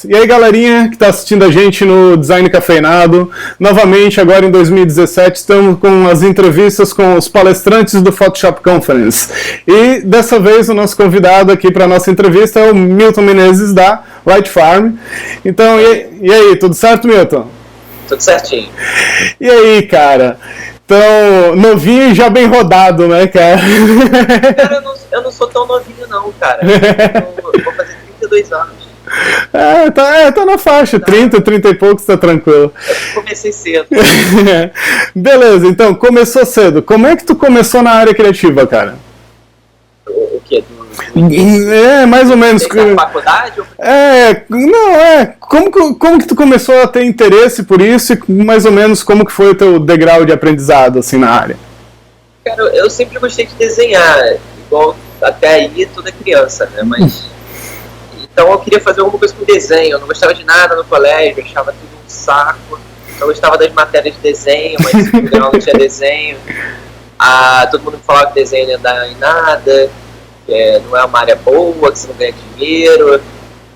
E aí, galerinha que está assistindo a gente no Design Cafeinado, novamente agora em 2017 estamos com as entrevistas com os palestrantes do Photoshop Conference. E dessa vez o nosso convidado aqui para a nossa entrevista é o Milton Menezes da Light Farm. Então, e aí, tudo certo, Milton? Tudo certinho. E aí, cara? Então, novinho e já bem rodado, né, cara? Cara, eu não sou tão novinho não, cara. Eu vou fazer 32 anos. Tá na faixa, 30 e poucos, tá tranquilo. Eu comecei cedo. Beleza, então, começou cedo. Como é que tu começou na área criativa, cara? O quê? Mais ou menos. Na faculdade? Como que tu começou a ter interesse por isso e mais ou menos como que foi o teu degrau de aprendizado, assim, na área? Cara, eu sempre gostei de desenhar, igual até aí toda criança, né, mas... Então eu queria fazer alguma coisa com desenho, eu não gostava de nada no colégio, achava tudo um saco, eu gostava das matérias de desenho, mas no grau não tinha desenho. Todo mundo falava que desenho não ia dar em nada, que não é uma área boa, que você não ganha dinheiro.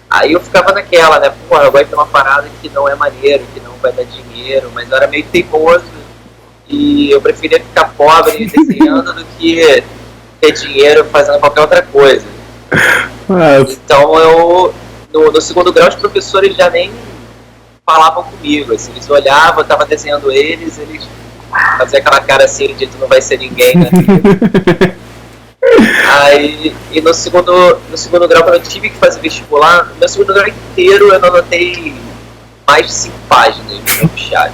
Aí eu ficava naquela, né, pô, eu gosto de ter uma parada que não é maneiro, que não vai dar dinheiro, mas eu era meio teimoso e eu preferia ficar pobre desenhando do que ter dinheiro fazendo qualquer outra coisa. Então eu, no segundo grau, os professores já nem falavam comigo, assim, eles olhavam, eu tava desenhando eles faziam aquela cara assim de tu não vai ser ninguém, né? Aí, e no segundo grau, quando eu tive que fazer vestibular, no meu segundo grau inteiro eu não anotei mais de 5 páginas no meu puxado.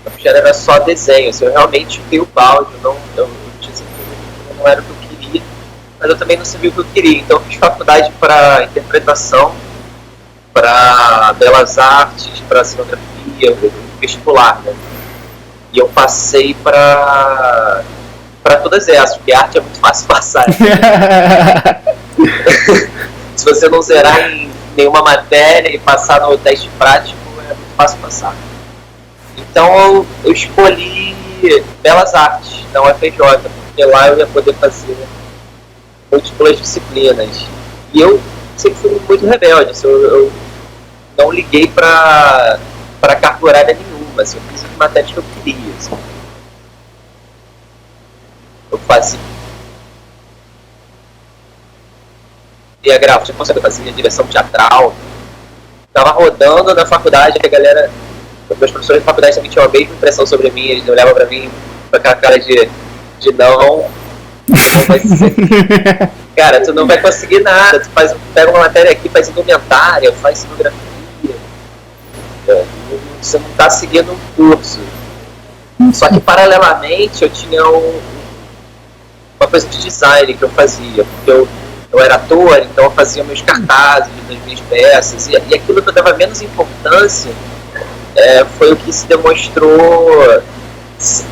O puxado era só desenho, assim, eu realmente fiquei o balde, eu tinha certeza que não era o que eu queria, mas eu também não sabia o que eu queria, então eu fiz faculdade para interpretação, para belas artes, para cenografia, vestibular, né? E eu passei para todas essas, porque arte é muito fácil passar. Se você não zerar em nenhuma matéria e passar no teste prático, é muito fácil passar. Então eu escolhi belas artes na UFRJ, porque lá eu ia poder fazer múltiplas disciplinas. E eu sempre fui muito rebelde, assim, eu não liguei para carga horária nenhuma, assim, eu fiz as matérias que eu queria. Assim. Eu fazia gráfica, eu fazia direção teatral, tava rodando na faculdade, a galera, meus professores da faculdade também tinham a mesma impressão sobre mim, eles olhavam pra mim com aquela cara de não vai ser. Cara, tu não vai conseguir nada, tu pega uma matéria aqui, faz indumentária, faz cenografia, você não tá seguindo um curso. Só que paralelamente eu tinha uma coisa de design que eu fazia, porque eu era ator, então eu fazia meus cartazes das minhas peças, e aquilo que eu dava menos importância foi o que se demonstrou,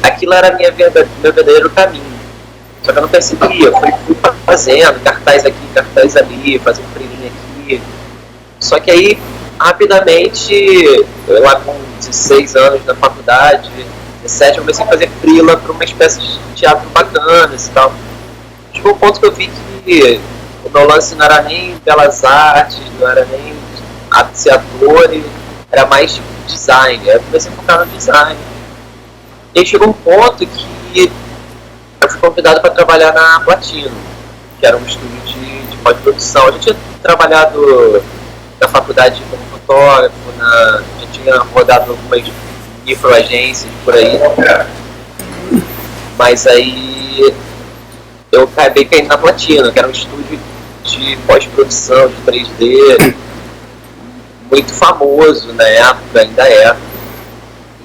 aquilo era meu verdadeiro caminho. Só que eu não percebia, eu fui fazendo cartaz aqui, cartaz ali, fazendo freelinha aqui. Só que aí, rapidamente, eu lá com 16 anos na faculdade, 17, eu comecei a fazer freela para uma espécie de teatro bacanas e tal. Chegou um ponto que eu vi que o meu lance não era nem belas artes, não era nem ser ator, era mais design. Aí eu comecei a focar no design. E aí chegou um ponto que eu fui convidado para trabalhar na Platino, que era um estúdio de pós-produção. A gente tinha trabalhado na faculdade como fotógrafo, já tinha rodado algumas microagências por aí, mas aí eu acabei caindo na Platino, que era um estúdio de pós-produção, de 3D, muito famoso na época, ainda é,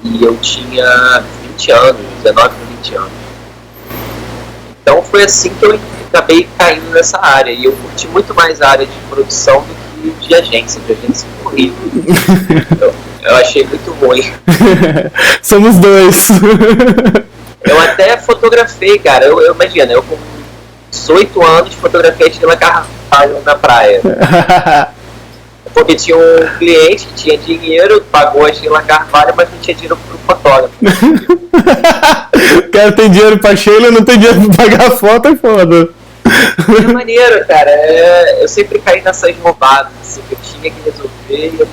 e eu tinha 20 anos, 19 para 20 anos. Então foi assim que eu acabei caindo nessa área, e eu curti muito mais a área de produção do que de agência horrível. Eu achei muito ruim. Somos dois. Eu até fotografei, cara. Eu imagino, eu com 18 anos fotografei a Sheila Carvalho na praia. Porque tinha um cliente que tinha dinheiro, pagou a Sheila Carvalho, mas não tinha dinheiro pro fotógrafo. O cara tem dinheiro pra Sheila, não tem dinheiro pra pagar a foto, é foda. É maneiro, cara. Eu sempre caí nessas roubadas, assim, que eu tinha que resolver.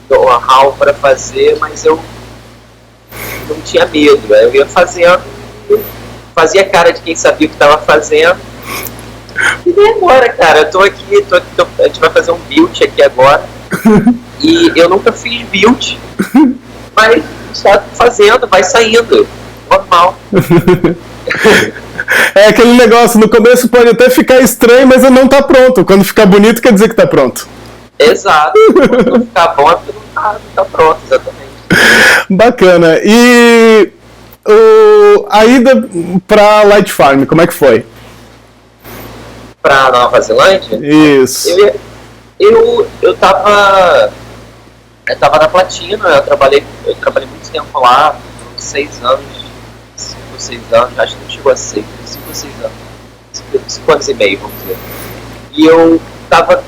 know-how para fazer, mas eu não tinha medo. Eu ia fazendo, fazia cara de quem sabia o que estava fazendo. E nem agora, cara, eu tô aqui, a gente vai fazer um build aqui agora. E eu nunca fiz build, mas está fazendo, vai saindo, normal. É aquele negócio, no começo pode até ficar estranho, mas não tá pronto. Quando ficar bonito, quer dizer que tá pronto. Exato, quando não ficar bom é porque não tá pronto, exatamente. Bacana. E a ida pra Light Farm, como é que foi? Pra Nova Zelândia? Isso. Eu tava na Platina, eu trabalhei muito tempo lá, 6 anos, 5 ou 6 anos, acho que não chegou a 6, 5 ou 6 anos, 5 anos e meio, vamos dizer. E eu tava,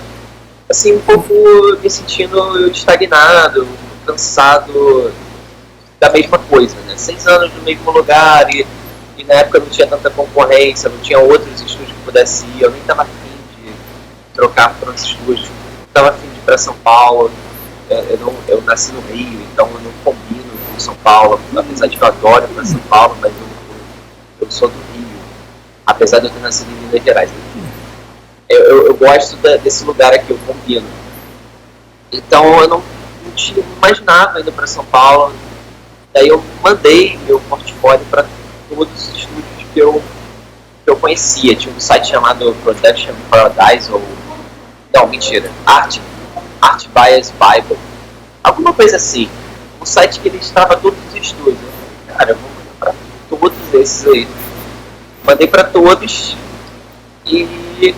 assim, um pouco me sentindo estagnado, cansado da mesma coisa, né? 6 anos no mesmo lugar e na época não tinha tanta concorrência, não tinha outros estúdios que pudesse ir, eu nem tava afim de trocar para outros estúdios, não tava afim de ir para São Paulo. Eu nasci no Rio, então eu não combino com São Paulo, apesar de que eu adoro ir para São Paulo, mas eu sou do Rio, apesar de eu ter nascido em Minas Gerais. Eu gosto desse lugar aqui, eu combino. Então eu não imaginava indo para São Paulo. Daí eu mandei meu portfólio para todos os estúdios que eu conhecia. Tinha um site chamado Production Paradise, ou... Não, mentira. Art Bias Bible. Alguma coisa assim. Um site que listava todos os estúdios. Cara, eu vou mandar para todos esses aí. Mandei para todos e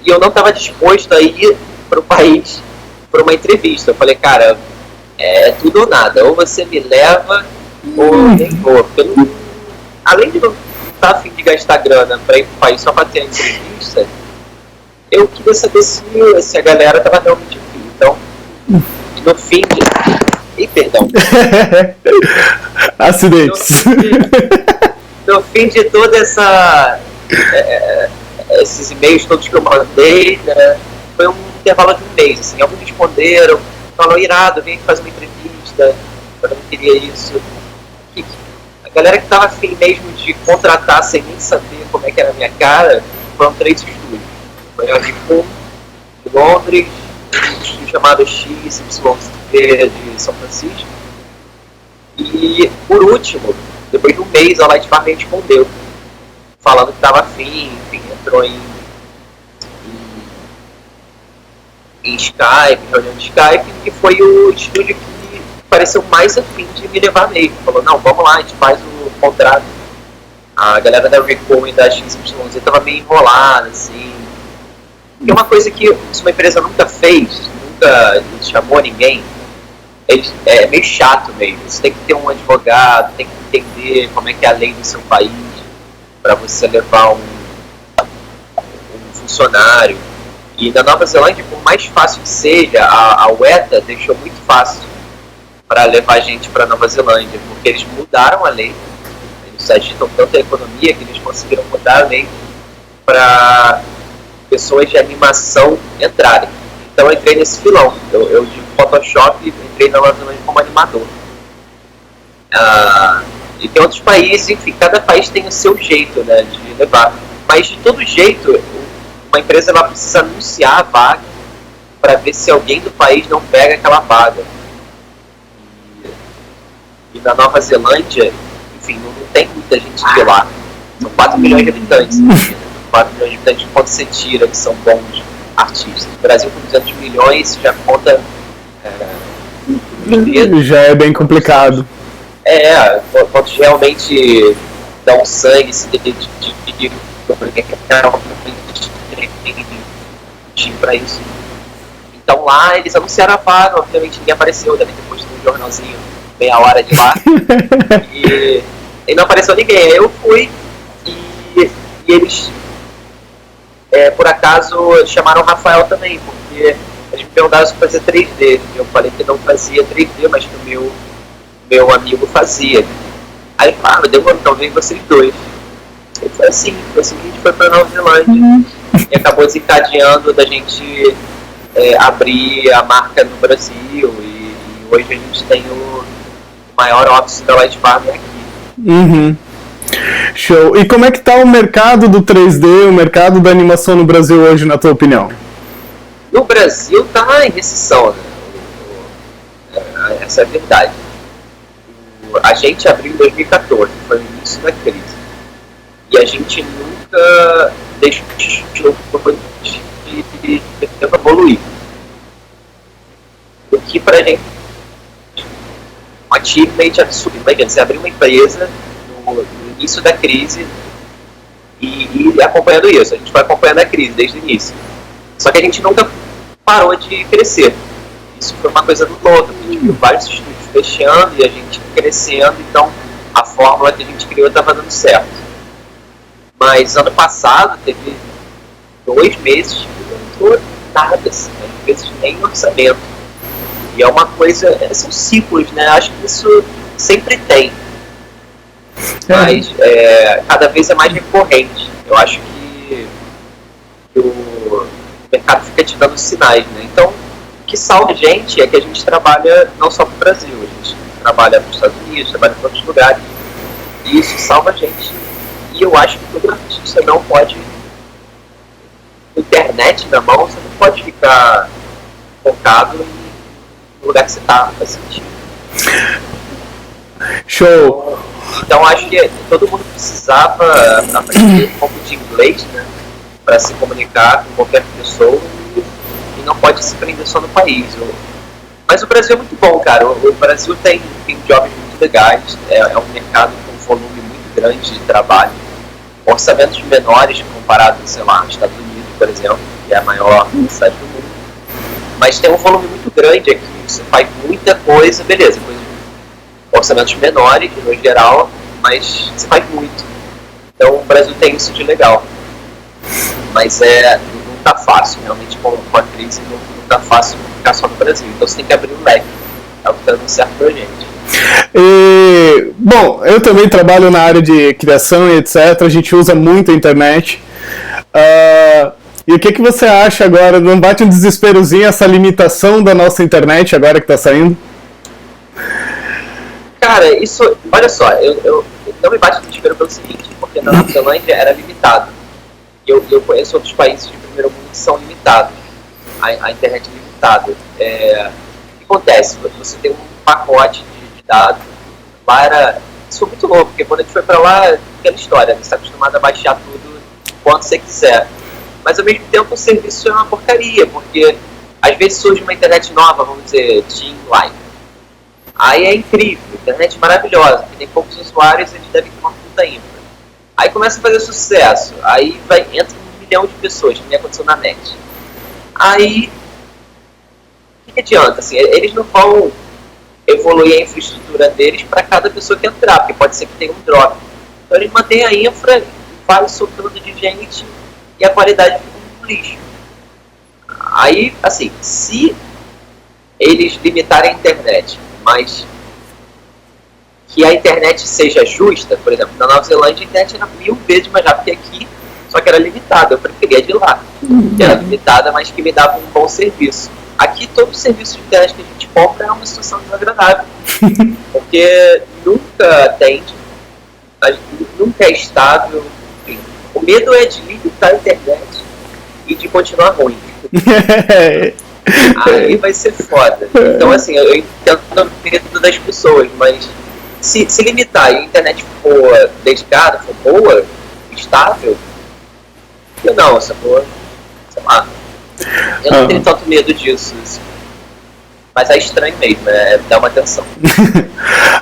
eu não estava disposto a ir para o país para uma entrevista. Eu falei, cara, é tudo ou nada. Ou você me leva ou nem vou. Porque eu não, além de não estar a fim de gastar grana para ir para o país só para ter a entrevista, eu queria saber se a galera estava realmente aqui. Então, no fim de... perdão. Acidentes. No fim de toda esses e-mails todos que eu mandei, né, foi um intervalo de um mês. Assim, alguns responderam, falaram, irado, vem fazer uma entrevista, eu não queria isso. A galera que estava afim mesmo de contratar sem nem saber como é que era a minha cara, foram 3 estúdios. Foi a Vicom, de Londres, um estúdio chamado XYZ de São Francisco. E, por último, depois de um mês, a Light Farm respondeu, falando que estava afim, enfim, entrou em Skype, reunião de Skype, que foi o estúdio que pareceu mais afim de me levar mesmo. Falou, não, vamos lá, a gente faz o contrato. A galera da Recall e da XYZ estava meio enrolada, assim. E uma coisa que se uma empresa nunca fez, nunca chamou ninguém, é meio chato mesmo. Você tem que ter um advogado, tem que entender como é que é a lei do seu país para você levar um funcionário. E na Nova Zelândia, por mais fácil que seja, a UETA deixou muito fácil para levar a gente para Nova Zelândia, porque eles mudaram a lei, eles agitam tanto a economia que eles conseguiram mudar a lei para pessoas de animação entrarem. Então eu entrei nesse filão, eu de Photoshop entrei na Nova Zelândia como animador. E tem outros países, enfim, cada país tem o seu jeito, né, de levar. Mas de todo jeito, uma empresa ela precisa anunciar a vaga para ver se alguém do país não pega aquela vaga. E na Nova Zelândia, enfim, não tem muita gente de lá. São 4 milhões de habitantes. 4 milhões de habitantes, quanto você tira que são bons artistas? No Brasil, com 200 milhões, já conta... já é bem complicado. Quantos realmente dão sangue, se dedicar para isso. Então lá eles anunciaram a vaga, obviamente ninguém apareceu, deve ter posto no jornalzinho meia hora de lá e não apareceu ninguém. Aí eu fui e eles por acaso chamaram o Rafael também, porque eles me perguntaram se fazer 3D. Eu falei que não fazia 3D, mas que o meu amigo fazia. Aí ele falou, demorou, então vem vocês dois. Ele foi assim, a gente foi pra Nova Zelândia e acabou desencadeando da gente abrir a marca no Brasil e hoje a gente tem o maior office da Light Farm aqui. Uhum. Show. E como é que tá o mercado do 3D, o mercado da animação no Brasil hoje, na tua opinião? No Brasil tá em recessão, né? Essa é a verdade. A gente abriu em 2014, foi o início da crise. E a gente nunca deixou de evoluir. O que pra gente um achievement absurdo. Imagina, você abriu uma empresa no início da crise e acompanhando isso. A gente foi acompanhando a crise desde o início. Só que a gente nunca parou de crescer. Isso foi uma coisa louca. A gente viu vários estúdios fechando e a gente crescendo, então a fórmula que a gente criou estava dando certo. Mas ano passado teve 2 meses que não entrou nada, assim, às vezes nem orçamento. E é uma coisa, são ciclos, né? Acho que isso sempre tem. Mas cada vez é mais recorrente. Eu acho que o mercado fica te dando sinais, né? Então, o que salva a gente é que a gente trabalha não só para o Brasil, a gente trabalha para os Estados Unidos, trabalha para outros lugares. E isso salva a gente. E eu acho que todo artista não pode, internet na mão, você não pode ficar focado no lugar que você está assistindo. Show! Então acho que todo mundo precisava aprender um pouco de inglês, né, para se comunicar com qualquer pessoa e não pode se prender só no país. Mas o Brasil é muito bom, cara. O Brasil tem jobs muito legais, é um mercado com um volume muito grande de trabalho, orçamentos menores comparado, sei lá, aos Estados Unidos, por exemplo, que é a maior cidade do mundo. Mas tem um volume muito grande aqui, você faz muita coisa, beleza, orçamentos menores no geral, mas você faz muito. Então o Brasil tem isso de legal. Mas não tá fácil, realmente com a crise não tá fácil ficar só no Brasil. Então você tem que abrir um leque. É o que tá dando certo pra gente. Bom, eu também trabalho na área de criação e etc. A gente usa muito a internet. E o que você acha agora? Não bate um desesperozinho essa limitação da nossa internet agora que tá saindo? Cara, isso, olha só, eu não me bate desespero pelo seguinte, porque na Nova Zelândia era limitado. Eu conheço outros países de primeiro mundo que são limitados. A internet é limitada. O que acontece? Você tem um pacote de dados. Lá isso foi muito louco, porque quando a gente foi pra lá, aquela história, você está acostumado a baixar tudo quando você quiser. Mas ao mesmo tempo o serviço é uma porcaria, porque às vezes surge uma internet nova, vamos dizer, Team Live. Aí é incrível, internet maravilhosa, porque tem poucos usuários, eles devem ter uma puta infra. Aí começa a fazer sucesso, aí entra 1 milhão de pessoas, que nem aconteceu na net. Aí, o que adianta? Assim, eles não vão evoluir a infraestrutura deles para cada pessoa que entrar, porque pode ser que tenha um drop. Então eles mantêm a infra, vai soltando de gente e a qualidade fica um lixo. Aí, assim, se eles limitarem a internet, mas que a internet seja justa, por exemplo, na Nova Zelândia a internet era 1000 vezes mais rápida que aqui, só que era limitada, eu preferia de lá, que era limitada, mas que me dava um bom serviço. Aqui todo o serviço de internet que a gente compra é uma situação desagradável, porque nunca atende, nunca é estável, enfim. O medo é de limitar a internet e de continuar ruim. Aí vai ser foda. Então assim, eu entendo o medo das pessoas, mas se limitar e a internet for dedicada, for boa, estável, eu não, essa boa, sei lá. Eu não tenho tanto medo disso, assim. Mas é estranho mesmo, dá uma atenção.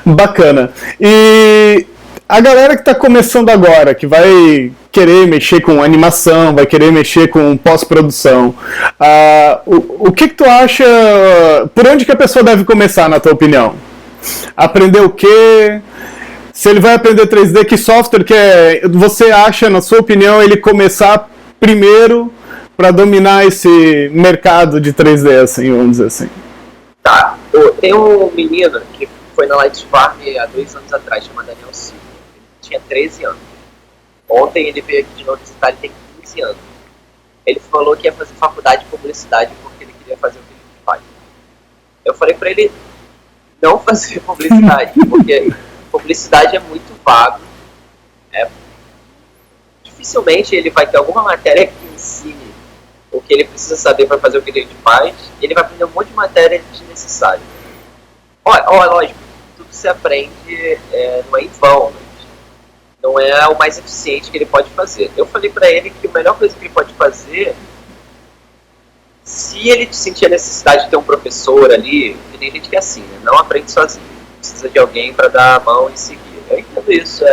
Bacana. E a galera que está começando agora, que vai querer mexer com animação, vai querer mexer com pós-produção, o que tu acha, por onde que a pessoa deve começar, na tua opinião? Aprender o quê? Se ele vai aprender 3D, que software que você acha, na sua opinião, ele começar primeiro para dominar esse mercado de 3D, assim, vamos dizer assim? Tá, tem um menino que foi na Light Farm há 2 anos atrás, chamado Daniel Silva. Ele tinha 13 anos. Ontem ele veio aqui de novo visitar, ele tem 15 anos. Ele falou que ia fazer faculdade de publicidade porque ele queria falei para ele não fazer publicidade, porque publicidade é muito vago. Dificilmente ele vai ter alguma matéria que ensine o que ele precisa saber para fazer o que ele faz. Ele vai aprender um monte de matéria desnecessária. Lógico, tudo se aprende, não é em vão, mas não é o mais eficiente que ele pode fazer. Eu falei para ele que a melhor coisa que ele pode fazer, se ele sentir a necessidade de ter um professor ali, que tem gente que é assim, né? Não aprende sozinho, precisa de alguém para dar a mão e seguir. Eu entendo isso,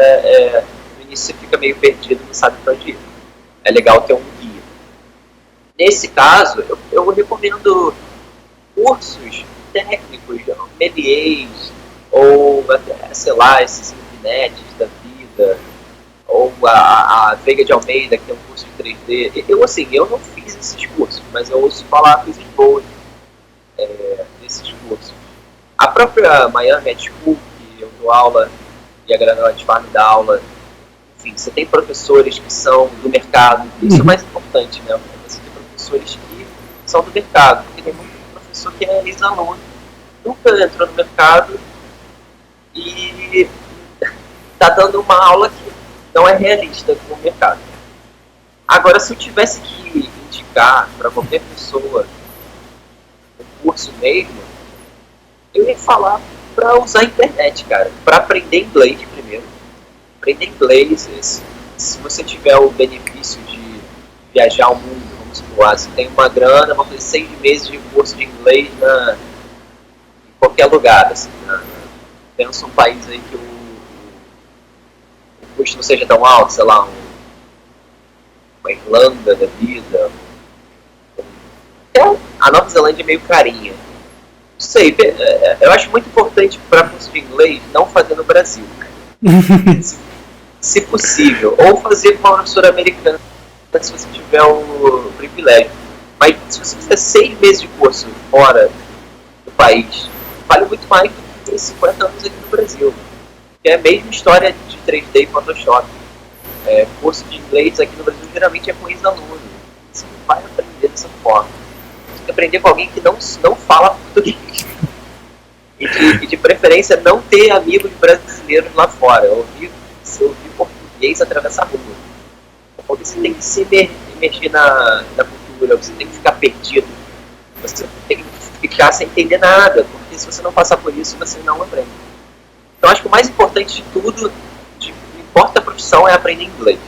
no início você fica meio perdido, não sabe para onde ir. É legal ter um guia. Nesse caso, eu recomendo cursos técnicos, MBAs, ou até, sei lá, esses Infinetes da vida, ou a Veiga de Almeida, que tem um curso de 3D. Eu não fiz esses cursos, mas eu ouço falar coisas boas desses cursos. A própria Miami Ed School, que eu dou aula, e a Granada de Farm dá aula, enfim, você tem professores que são do mercado, isso é o mais importante, né? Você tem professores que são do mercado, porque tem muito professor que é ex-aluno, nunca entrou no mercado e está dando uma aula que não é realista com o mercado. Agora, se eu tivesse que indicar para qualquer pessoa o curso mesmo, eu ia falar para usar a internet, cara, para aprender inglês primeiro. Aprender inglês, se você tiver o benefício de viajar ao mundo, vamos supor, você tem uma grana, vamos fazer 6 meses de curso de inglês em qualquer lugar, assim, pensa um país aí que o custo não seja tão alto, sei lá, uma Irlanda da vida, até a Nova Zelândia é meio carinha. Não sei, eu acho muito importante para curso de inglês não fazer no Brasil. Se possível, ou fazer com uma professora americana, se você tiver o privilégio. Mas se você fizer 6 meses de curso fora do país, vale muito mais do que ter 50 anos aqui no Brasil. Que é a mesma história de 3D e Photoshop. Curso de inglês aqui no Brasil geralmente é com ex-aluno. Você não vai aprender dessa forma. Você tem que aprender com alguém que não fala português. E de preferência não ter amigos brasileiros lá fora. Ouvir português atravessar a rua. Porque você tem que se imergir na cultura, você tem que ficar perdido. Você tem que ficar sem entender nada. Porque se você não passar por isso, você não aprende. Então acho que o mais importante de tudo, não importa a profissão, é aprender inglês.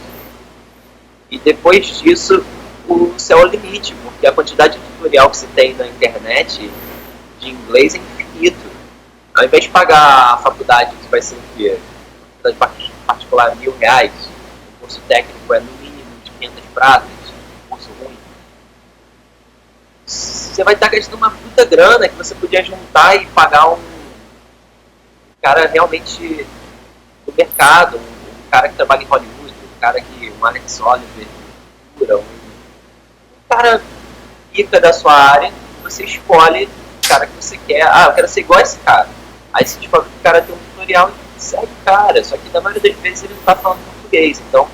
E depois disso, o céu é o limite, porque a quantidade de tutorial que você tem na internet de inglês é infinito. Ao invés de pagar a faculdade, que vai ser o quê? A faculdade particular R$1.000, o curso técnico é no mínimo de 500 pratas, um curso ruim. Você vai estar gastando uma puta grana que você podia juntar e pagar um cara realmente do mercado, um cara que trabalha em Hollywood, um cara que, um Alex Oliver, um cara rica da sua área, você escolhe o cara que você quer. Eu quero ser igual a esse cara. Aí você descobre que o cara tem um tutorial e segue o cara, só que na maioria das vezes ele não está falando português, então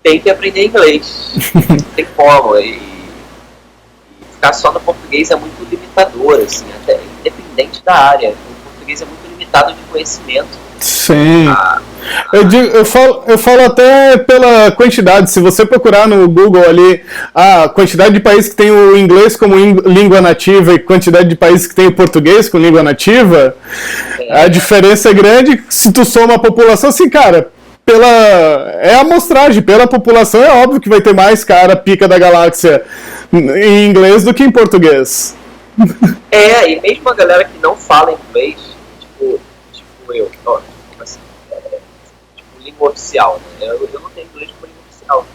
tem que aprender inglês, não tem como, e ficar só no português é muito limitador, assim, até independente da área, o português é muito limitado de conhecimento. Sim. Eu falo até pela quantidade. Se você procurar no Google ali a quantidade de países que tem o inglês como língua nativa e quantidade de países que tem o português como língua nativa, a diferença é grande. Se tu soma a população, assim, cara, é a amostragem, pela população é óbvio que vai ter mais cara pica da galáxia em inglês do que em português. E mesmo a galera que não fala inglês, tipo eu, assim, tipo língua oficial, né? Eu não tenho inglês como língua oficial.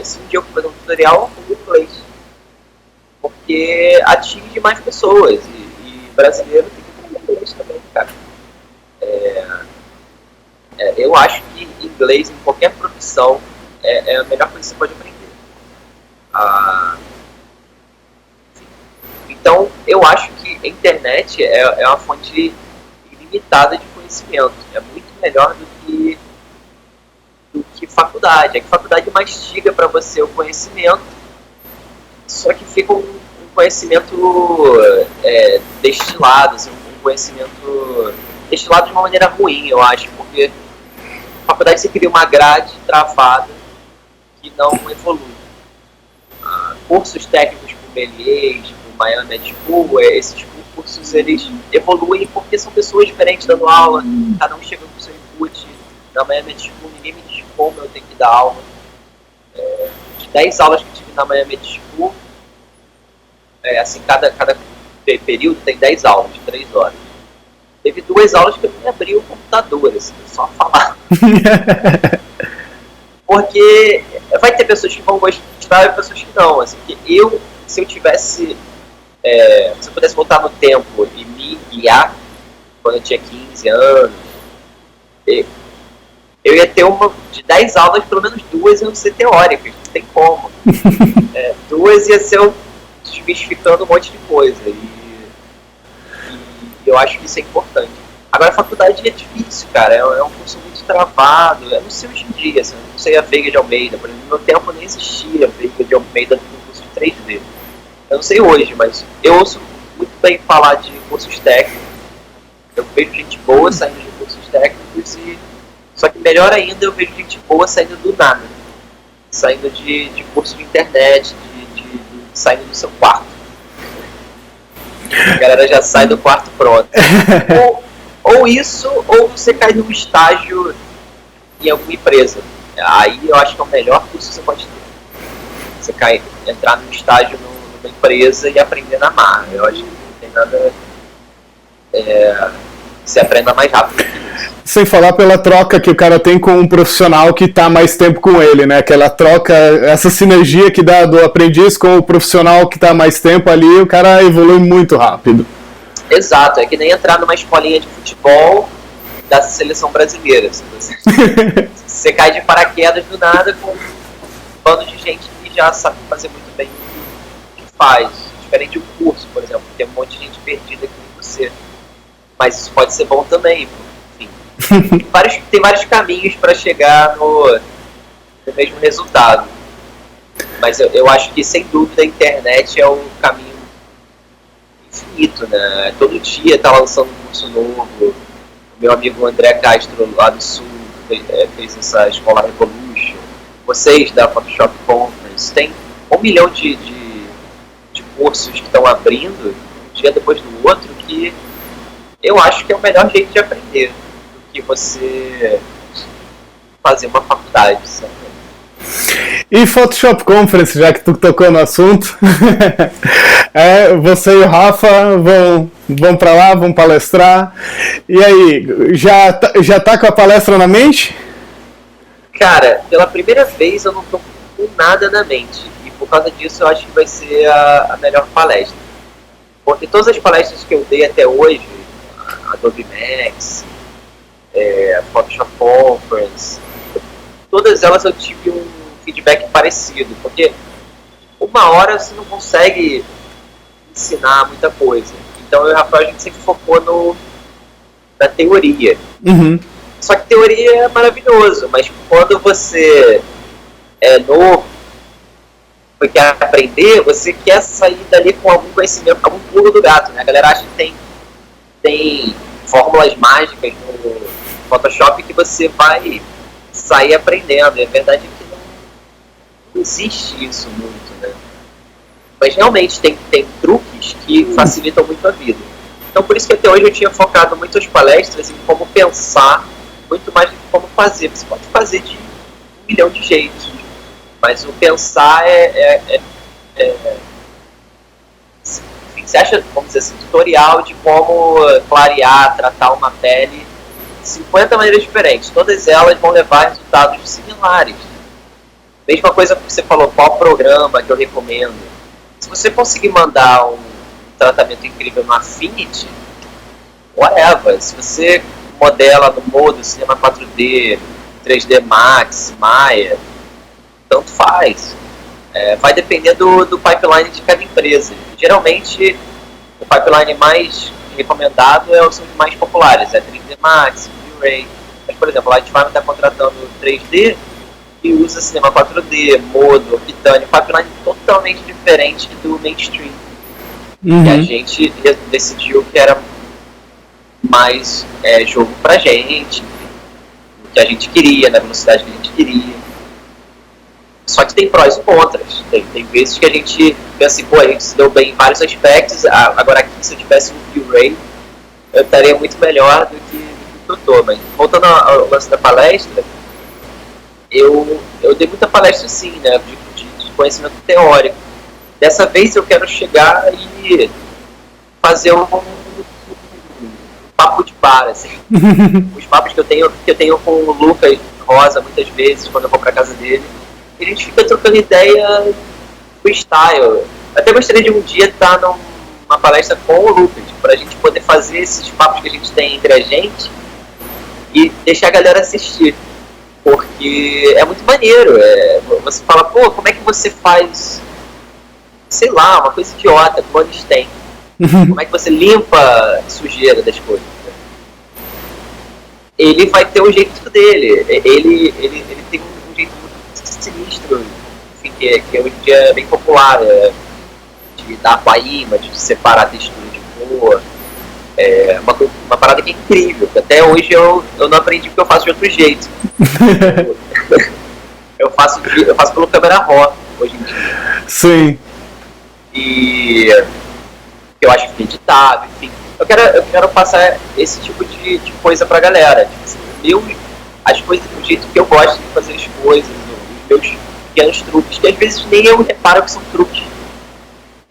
Se um dia eu for fazer um tutorial, eu vou inglês. Porque atinge mais pessoas, e brasileiro tem que aprender inglês também, cara. Eu acho que inglês em qualquer profissão é a melhor coisa que você pode aprender. Então, eu acho que a internet é uma fonte ilimitada de conhecimento. É muito melhor do que faculdade. É que faculdade mastiga para você o conhecimento, só que fica um conhecimento destilado, assim, um conhecimento destilado de uma maneira ruim, eu acho, porque a faculdade você cria uma grade travada que não evolui. Cursos técnicos como MBA, tipo Miami Med School, esses cursos eles evoluem porque são pessoas diferentes dando aula, cada um chega com o seu input. Na Miami Med School ninguém me diz como eu tenho que dar aula. De 10 aulas que eu tive na Miami Med School, assim, cada período tem 10 aulas, de 3 horas. Teve 2 aulas que eu nem abri o computador, assim, só falar. Porque vai ter pessoas que vão gostar e pessoas que não. Assim, que se eu tivesse, se eu pudesse voltar no tempo e me guiar, quando eu tinha 15 anos, eu ia ter de 10 aulas, pelo menos 2 iam ser teóricas, não tem como. 2 ia ser eu desmistificando um monte de coisa. E eu acho que isso é importante. Agora, a faculdade é difícil, cara. É um curso muito travado. Eu não sei hoje em dia, assim, eu não sei a Veiga de Almeida. Por exemplo, no meu tempo nem existia a Veiga de Almeida no curso de 3D. Eu não sei hoje, mas eu ouço muito bem falar de cursos técnicos. Eu vejo gente boa saindo de cursos técnicos só que melhor ainda, eu vejo gente boa saindo do nada. Saindo de curso de internet, saindo do seu quarto. A galera já sai do quarto pronto. Ou isso, ou você cai num estágio em alguma empresa. Aí eu acho que é o melhor curso que você pode ter. Você entrar num estágio numa empresa e aprender na marra. Eu acho que não tem nada... você aprenda mais rápido. Sem falar pela troca que o cara tem com um profissional que está mais tempo com ele, né? Aquela troca, essa sinergia que dá do aprendiz com o profissional que está mais tempo ali, o cara evolui muito rápido. Exato, é que nem entrar numa escolinha de futebol da seleção brasileira. Você cai de paraquedas do nada com um bando de gente que já sabe fazer muito bem o que faz. Diferente do curso, por exemplo, tem um monte de gente perdida aqui em você. Mas isso pode ser bom também, enfim. Tem vários caminhos para chegar no mesmo resultado. Mas eu acho que, sem dúvida, a internet é o caminho infinito, né? Todo dia tá lançando um curso novo. O meu amigo André Castro, lá do Sul, fez essa escola Revolution. Vocês da Photoshop Conference, tem 1 milhão de cursos que estão abrindo, um dia depois do outro, que eu acho que é o melhor jeito de aprender do que você fazer uma faculdade, sabe? E Photoshop Conference, já que tu tocou no assunto, você e o Rafa vão para lá, vão palestrar. E aí, já tá com a palestra na mente? Cara, pela primeira vez eu não tô com nada na mente. E por causa disso eu acho que vai ser a melhor palestra. Porque todas as palestras que eu dei até hoje, Adobe Max, Photoshop Conference, todas elas eu tive um feedback parecido, porque 1 hora você não consegue ensinar muita coisa. Então eu e o Rafael, a gente sempre focou na teoria. Uhum. Só que teoria é maravilhoso, mas quando você é novo e quer aprender, você quer sair dali com algum conhecimento, algum pulo do gato, né? A galera acha que tem fórmulas mágicas no Photoshop que você vai sair aprendendo. E a verdade é que não existe isso muito, né? Mas realmente tem truques que facilitam muito a vida. Então por isso que até hoje eu tinha focado muito as palestras em como pensar, muito mais do que como fazer. Você pode fazer de 1 milhão de jeitos, mas o pensar enfim, você acha, vamos dizer assim, tutorial de como clarear, tratar uma pele, 50 maneiras diferentes. Todas elas vão levar a resultados similares. Mesma coisa que você falou, qual programa que eu recomendo. Se você conseguir mandar um tratamento incrível no Affinity, whatever. Se você modela no modo Cinema 4D, 3D Max, Maya, tanto faz. Vai depender do pipeline de cada empresa. Geralmente, o pipeline mais recomendado são os mais populares, 3D Max, Blu-ray. Mas, por exemplo, a Lightfarm está contratando 3D e usa Cinema 4D, Modo, Octane, pipeline totalmente diferente do mainstream. E a gente decidiu que era mais jogo pra gente, o que a gente queria, na velocidade que a gente queria. Só que tem prós e contras. Tem vezes que a gente pensa assim, pô, a gente se deu bem em vários aspectos, agora aqui se eu tivesse um V-Ray, eu estaria muito melhor do que eu tô. Mas voltando ao lance da palestra, eu dei muita palestra sim, né, de conhecimento teórico. Dessa vez eu quero chegar e fazer um papo de bar, assim. Os papos que eu tenho com o Lucas Rosa muitas vezes, quando eu vou pra casa dele, a gente fica trocando ideia freestyle. Até gostaria de um dia estar numa palestra com o Lucas, pra gente poder fazer esses papos que a gente tem entre a gente e deixar a galera assistir. Porque é muito maneiro. Você fala, pô, como é que você faz, sei lá, uma coisa idiota, como eles têm. Como é que você limpa a sujeira das coisas? Ele vai ter o jeito dele. Ele tem um jeito muito sinistro, enfim, que hoje em dia é bem popular, de dar aquaíma, de separar a textura de cor. É uma parada que é incrível, que até hoje eu não aprendi porque eu faço de outro jeito. eu faço pelo câmera raw hoje em dia. Sim. E eu acho que editável, enfim. Eu quero passar esse tipo de coisa pra galera. Tipo assim, as coisas do jeito que eu gosto de fazer as coisas, os meus pequenos truques, que às vezes nem eu reparo que são truques.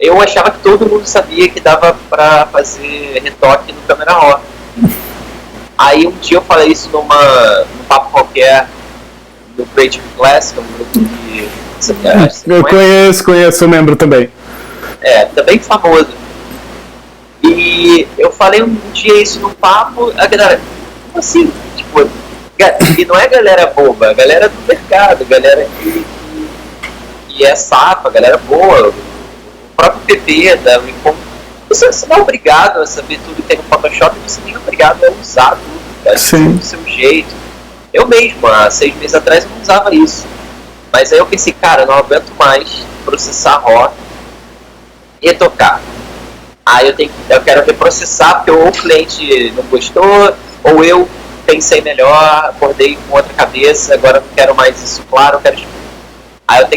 Eu achava que todo mundo sabia que dava pra fazer retoque no câmera raw. Aí um dia eu falei isso num papo qualquer do Creative Class, que é um grupo que eu conheço, eu lembro também. Também famoso. E eu falei um dia isso num papo, a galera, como assim? Tipo, e não é galera boba, é galera do mercado, galera que é sapa, galera boa. O próprio PP da Wacom, você não é obrigado a saber tudo que tem no Photoshop, você nem é obrigado a usar tudo, cara, do seu jeito. Eu mesmo, há 6 meses atrás, não usava isso. Mas aí eu pensei, cara, eu não aguento mais processar RAW e retocar. Aí eu quero reprocessar, porque ou o cliente não gostou, ou eu pensei melhor, acordei com outra cabeça, agora não quero mais isso claro, aí eu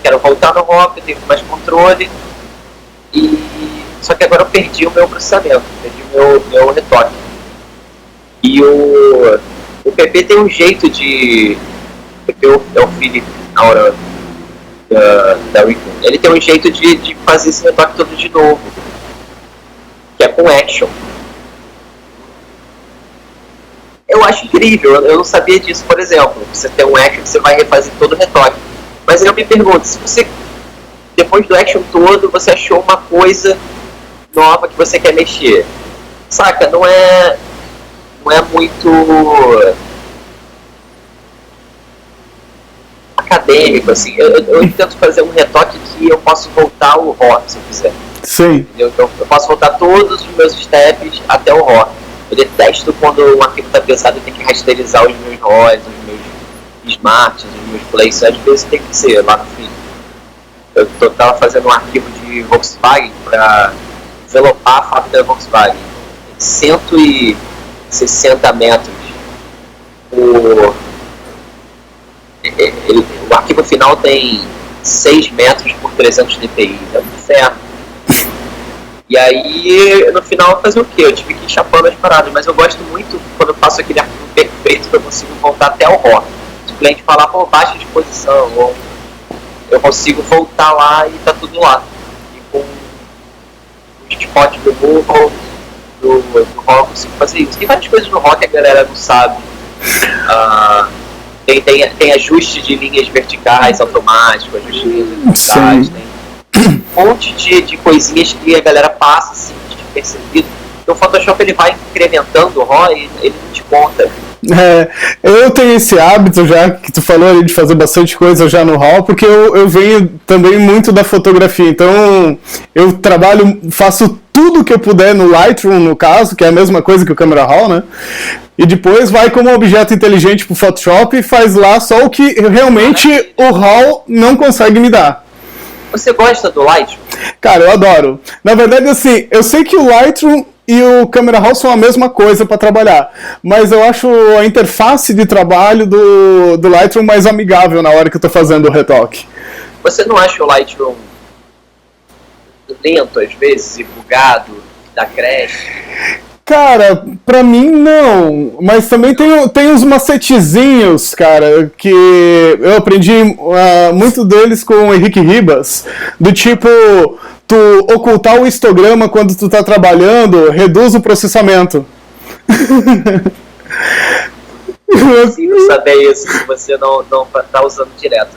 quero voltar no RAW, eu tenho mais controle, só que agora eu perdi o meu processamento, perdi o meu retoque. E o PP tem um jeito de... O PP é o Felipe Aura da Wacom. Ele tem um jeito de fazer esse retoque todo de novo, que é com action. Eu acho incrível, eu não sabia disso, por exemplo. Você tem um action que você vai refazer todo o retoque. Mas eu me pergunto, se você, depois do action todo, você achou uma coisa nova que você quer mexer, saca? Não é muito acadêmico, assim. Eu tento fazer um retoque que eu posso voltar ao RAW, se eu quiser. Sim. Eu posso voltar todos os meus steps até o RAW. Eu detesto quando um arquivo está pesado e tem que rasterizar os meus RAWs, os meus smarts, os meus places. Às vezes tem que ser lá no fim. Eu tava fazendo um arquivo de Volkswagen para envelopar a fábrica da Volkswagen. 160 metros. O arquivo final tem 6 metros por 300 dpi. É um inferno. E aí, no final, fazer o quê? Eu tive que ir chapando as paradas, mas eu gosto muito quando eu faço aquele arquivo perfeito que eu consigo voltar até o RAW. Se o cliente falar, pô, baixa de posição, ou eu consigo voltar lá e tá tudo lá. E com o spot do Google, do RAW, eu consigo fazer isso. Tem várias coisas no RAW que a galera não sabe. Tem ajuste de linhas verticais automático, ajuste de linhas verticais, tem um monte de coisinhas que a galera passa assim, despercebido. Então o Photoshop ele vai incrementando o RAW e ele não te conta. Eu tenho esse hábito já, que tu falou ali de fazer bastante coisa já no RAW, porque eu venho também muito da fotografia, então eu faço tudo que eu puder no Lightroom, no caso, que é a mesma coisa que o Camera Raw, né? E depois vai como objeto inteligente pro Photoshop e faz lá só o que realmente o RAW não consegue me dar. Você gosta do Lightroom? Cara, eu adoro. Na verdade, assim, eu sei que o Lightroom e o Camera Raw são a mesma coisa para trabalhar, mas eu acho a interface de trabalho do Lightroom mais amigável na hora que eu tô fazendo o retoque. Você não acha o Lightroom lento às vezes e bugado, dá crash? Cara, pra mim não, mas também tem uns macetezinhos, cara, que eu aprendi muito deles com o Henrique Ribas, do tipo, tu ocultar o histograma quando tu tá trabalhando, reduz o processamento. Preciso saber isso, se você não tá usando direto.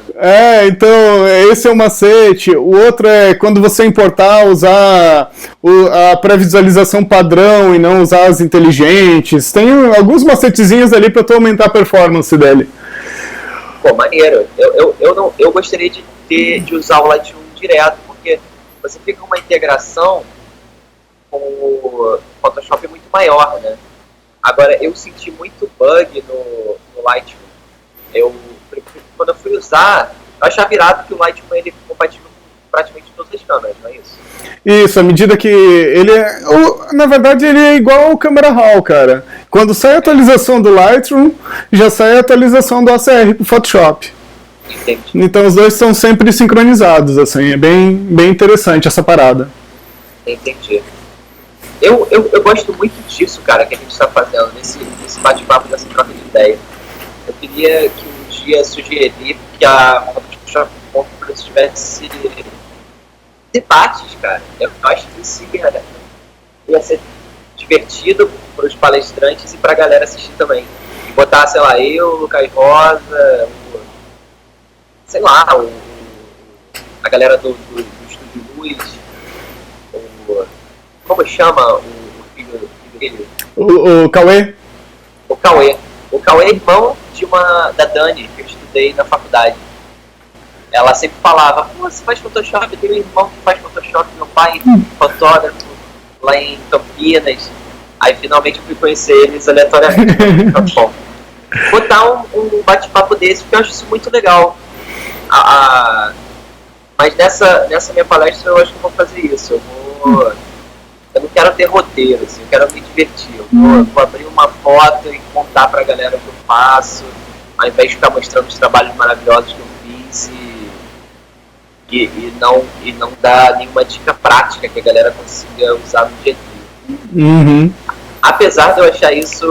Então, esse é o macete. O outro é quando você importar, usar a pré-visualização padrão e não usar as inteligentes. Tem alguns macetezinhos ali para tu aumentar a performance dele. Pô, maneiro. Eu gostaria de usar o Lightroom direto, porque você fica com uma integração com o Photoshop muito maior, né? Agora, eu senti muito bug no Lightroom. Quando eu fui usar, eu achava irado que o Lightroom ele é compatível com praticamente todas as câmeras, não é isso? Isso, à medida que ele é... Na verdade, ele é igual ao Camera Raw, cara. Quando sai a atualização do Lightroom, já sai a atualização do ACR pro Photoshop. Entendi. Então os dois são sempre sincronizados, assim. É bem interessante essa parada. Entendi. Eu gosto muito disso, cara, que a gente está fazendo, nesse bate-papo, dessa troca de ideia. Eu queria que um dia sugerir que a Photoshop Conference tivesse debates, cara. Eu acho que isso ia ser divertido para os palestrantes e para a galera assistir também. E botar, sei lá, eu, Lucas Rosa, sei lá, a galera do Estúdio Luz, como chama o filho dele? O Cauê? O Cauê. O Cauê é irmão da Dani, que eu estudei na faculdade. Ela sempre falava, pô, você faz Photoshop? Eu tenho um irmão que faz Photoshop, meu pai fotógrafo lá em Campinas. Aí finalmente eu fui conhecer eles aleatoriamente. Botar um bate-papo desse, porque eu acho isso muito legal. Mas nessa minha palestra eu acho que eu vou fazer isso. Eu não quero ter roteiro, assim, eu quero me divertir. Eu vou abrir uma foto e contar pra galera o que eu faço, ao invés de ficar mostrando os trabalhos maravilhosos que eu fiz e não dar nenhuma dica prática que a galera consiga usar no dia a dia. Uhum. Apesar de eu achar isso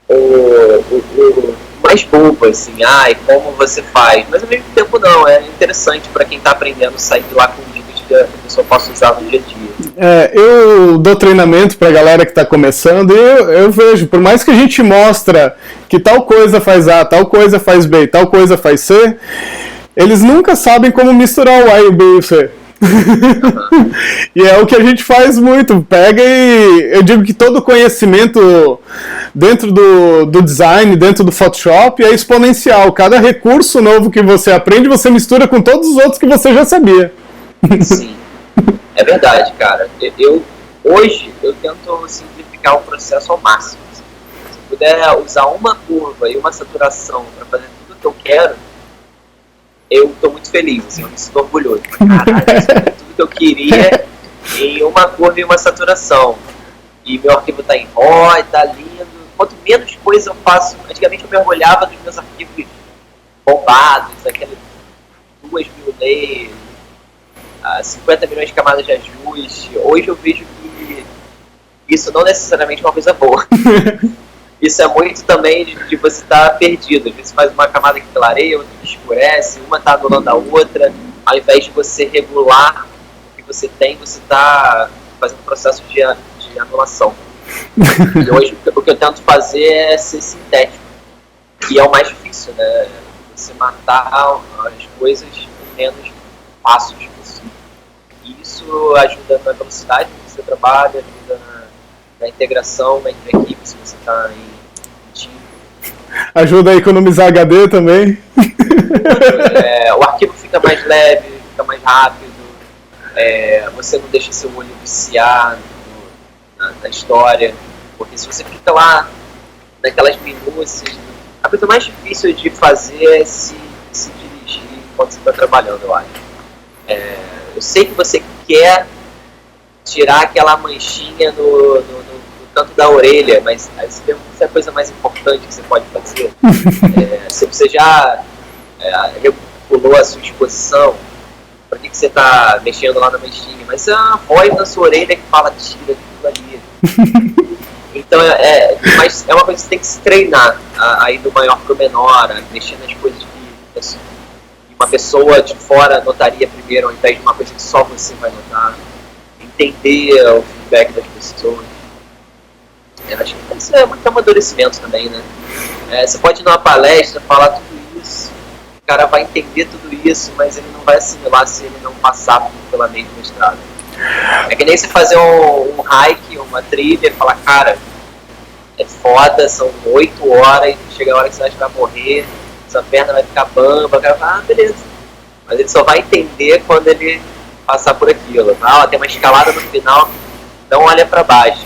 o mais bobo, assim, e como você faz, mas ao mesmo tempo não, é interessante para quem tá aprendendo sair de lá com dicas que a pessoa possa usar no dia a dia. Eu dou treinamento pra galera que tá começando e eu vejo, por mais que a gente mostra que tal coisa faz A, tal coisa faz B, tal coisa faz C, eles nunca sabem como misturar o A, o B e o C. E é o que a gente faz muito, pega e eu digo que todo conhecimento dentro do design, dentro do Photoshop é exponencial, cada recurso novo que você aprende você mistura com todos os outros que você já sabia. Sim, é verdade, cara. Hoje eu tento simplificar o processo ao máximo. Se eu puder usar uma curva e uma saturação para fazer tudo que eu quero, eu tô muito feliz, assim, eu me sinto orgulhoso. Caralho, isso é tudo que eu queria em uma curva e uma saturação. E meu arquivo tá em RAW, tá lindo. Quanto menos coisa eu faço, antigamente eu mergulhava nos meus arquivos bombados, aquelas 2.000 layers, 50 milhões de camadas de ajuste. Hoje eu vejo que isso não necessariamente é uma coisa boa. Isso é muito também de você estar perdido. Às vezes você faz uma camada que clareia, outra que escurece, uma está anulando a outra. Ao invés de você regular o que você tem, você está fazendo um processo de anulação. E hoje o que eu tento fazer é ser sintético. E é o mais difícil, né? Você matar as coisas com menos passos possível. E isso ajuda na velocidade que você trabalha, ajuda na integração entre equipes, se você está em time. Ajuda a economizar HD também. O arquivo fica mais leve, fica mais rápido, você não deixa seu olho viciar na história, porque se você fica lá naquelas minúcias, a coisa mais difícil de fazer é se dirigir enquanto você está trabalhando, eu acho. eu sei que você quer tirar aquela manchinha no canto da orelha, mas aí você pergunta se é a coisa mais importante que você pode fazer. Se você já regulou a sua exposição, por que você está mexendo lá na manchinha? Mas é uma voz na sua orelha que fala, tira aquilo ali. Então mas é uma coisa que você tem que se treinar, a ir do maior pro menor, a mexer nas coisas que uma pessoa de fora notaria primeiro, ao invés de uma coisa que só você vai notar. Entender o feedback das pessoas. Acho que isso é muito amadurecimento também, né? Você pode ir numa palestra, falar tudo isso, o cara vai entender tudo isso, mas ele não vai assimilar se ele não passar pela mente do estrada. É que nem você fazer um hike, uma trilha, e falar, cara, é foda, são 8 horas, chega a hora que você acha que vai morrer, sua perna vai ficar bamba, o cara fala, beleza. Mas ele só vai entender quando ele passar por aquilo. Tem uma escalada no final, não olha pra baixo.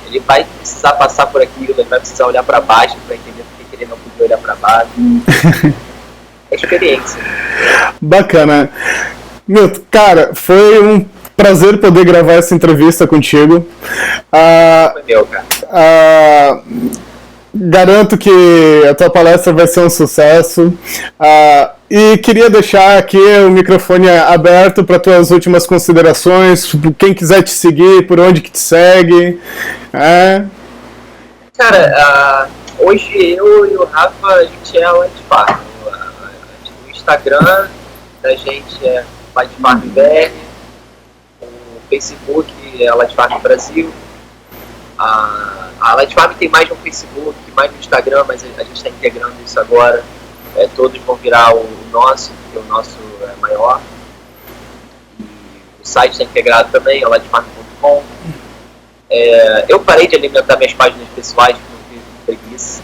Ele vai precisar passar por aquilo, ele vai precisar olhar pra baixo pra entender por que ele não podia olhar pra baixo. É experiência. Bacana. Milton, cara, foi um prazer poder gravar essa entrevista contigo. Foi meu, cara. Garanto que a tua palestra vai ser um sucesso. E queria deixar aqui o microfone aberto para tuas últimas considerações, quem quiser te seguir, por onde que te segue. Cara, hoje eu e o Rafa, a gente é Lightfarm. O Instagram da gente é LightfarmBR, o Facebook é Lightfarm Brasil. A Lightfarm tem mais no Facebook, mais no Instagram, mas a gente está integrando isso agora. Todos vão virar o nosso, porque o nosso é maior. E o site está integrado também, é lightfarm.com. Eu parei de alimentar minhas páginas pessoais porque preguiça.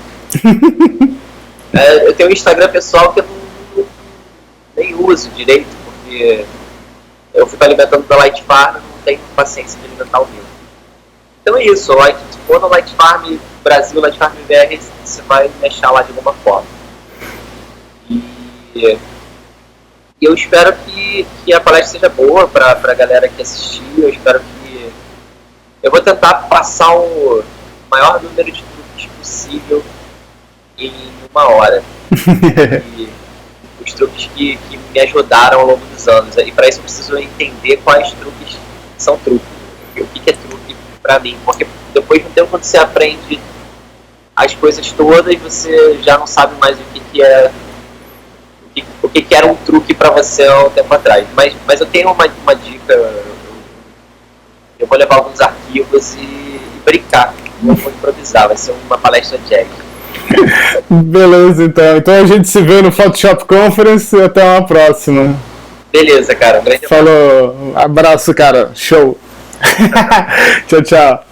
Eu tenho um Instagram pessoal que eu nem uso direito, porque eu fico alimentando da Lightfarm e não tenho paciência de alimentar o meu. Então é isso, se for no Lightfarm Brasil, Lightfarm BR, você vai mexer lá de alguma forma. E eu espero que a palestra seja boa para a galera que assistiu. Eu vou tentar passar o maior número de truques possível em 1 hora. E os truques que me ajudaram ao longo dos anos. E para isso eu preciso entender quais truques são truques. O que é truque para mim. Porque depois de um tempo, quando você aprende as coisas todas, você já não sabe mais o que é. O que era um truque para você há um tempo atrás. Mas eu tenho uma dica. Eu vou levar alguns arquivos e brincar. Não vou improvisar, vai ser uma palestra jazz. Beleza, então. Então a gente se vê no Photoshop Conference e até uma próxima. Beleza, cara. Um grande abraço. Falou. Abraço, cara. Show. Tchau, tchau.